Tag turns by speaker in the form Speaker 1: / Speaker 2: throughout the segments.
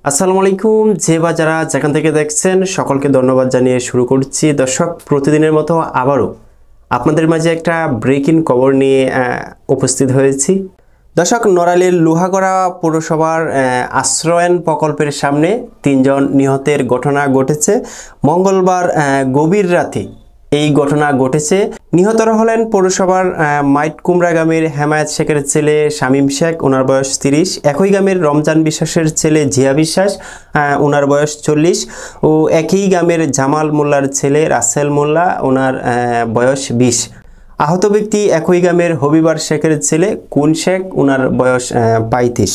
Speaker 1: আসসালামু আলাইকুম। যে বা যারা যেখান থেকে দেখছেন সকলকে ধন্যবাদ জানিয়ে শুরু করছি। দর্শক, প্রতিদিনের মতো আবারও আপনাদের মাঝে একটা ব্রেকিং খবর নিয়ে উপস্থিত হয়েছি। দর্শক, নড়াইলের লোহাগড়া পৌরসভার আশ্রয়ন প্রকল্পের সামনে ৩ জন নিহতের ঘটনা ঘটেছে। মঙ্গলবার গভীর রাতে এই ঘটনা ঘটেছে। নিহতরা হলেন পৌরসভার মাইটকুমরা গ্রামের হেমায়েত শেখের ছেলে শামীম শেখ, ওনার বয়স ৩০। একই গ্রামের রমজান বিশ্বাসের ছেলে জিয়া বিশ্বাস, ওনার বয়স ৪০। ও একই গ্রামের জামাল মোল্লার ছেলে রাসেল মোল্লা, ওনার বয়স ২০। আহত ব্যক্তি একই গ্রামের হবিবার শেখের ছেলে কুন শেখ, ওনার বয়স ৩৫।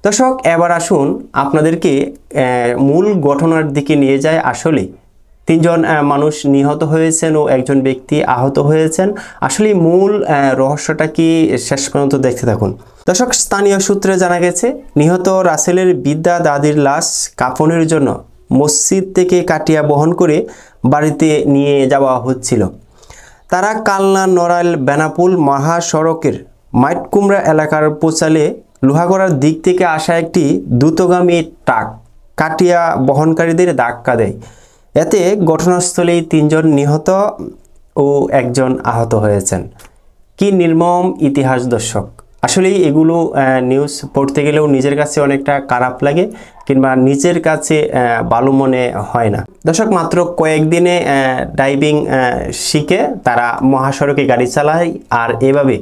Speaker 1: দর্শক, এবার আসুন আপনাদেরকে মূল ঘটনার দিকে নিয়ে যায়। আসলে ৩ জন মানুষ নিহত হয়েছেন ও একজন ব্যক্তি আহত হয়েছেন। আসলে মূল রহস্যটা কি, শেষ পর্যন্ত দেখতে থাকুন। দর্শক, স্থানীয় সূত্রে জানা গেছে নিহত রাসেলের বিদ্যা দাদির লাশ কাফনের জন্য মসজিদ থেকে কাটিয়া বহন করে বাড়িতে নিয়ে যাওয়া হচ্ছিল। তারা কালনা নড়াইল বেনাপুল মহাসড়কের মাইটকুমরা এলাকার পৌঁছালে লোহাগড়ার দিক থেকে আসা একটি দ্রুতগামী ট্রাক কাটিয়া বহনকারীদের ধাক্কা দেয়। এতে ঘটনাস্থলেই ৩ জন নিহত ও একজন আহত হয়েছেন। কি নির্মম ইতিহাস দর্শক! আসলেই এগুলো নিউজ পড়তে গেলেও নিজের কাছে অনেকটা খারাপ লাগে, কিংবা নিজের কাছে ভালো মনে হয় না। দর্শক, মাত্র কয়েকদিনে ড্রাইভিং শিখে তারা মহাসড়কে গাড়ি চালায়, আর এভাবে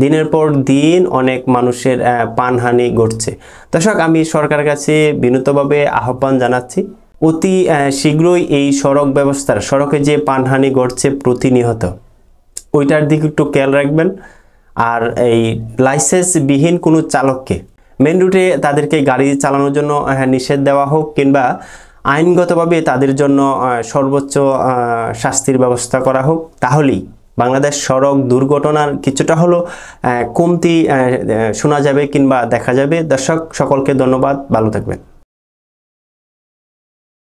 Speaker 1: দিনের পর দিন অনেক মানুষের প্রাণহানি ঘটছে। দর্শক, আমি সরকারের কাছে বিনীতভাবে আহ্বান জানাচ্ছি, অতি শীঘ্রই এই সড়কে যে প্রাণহানি ঘটছে প্রতিনিয়ত, ওইটার দিকে একটু খেয়াল রাখবেন। আর এই লাইসেন্সবিহীন কোনো চালককে মেন রুটে তাদেরকে গাড়ি চালানোর জন্য নিষেধ দেওয়া হোক, কিংবা আইনগতভাবে তাদের জন্য সর্বোচ্চ শাস্তির ব্যবস্থা করা হোক। তাহলেই বাংলাদেশ সড়ক দুর্ঘটনার কিছুটা হলো কমতি শোনা যাবে কিংবা দেখা যাবে। দর্শক, সকলকে ধন্যবাদ, ভালো থাকবেন।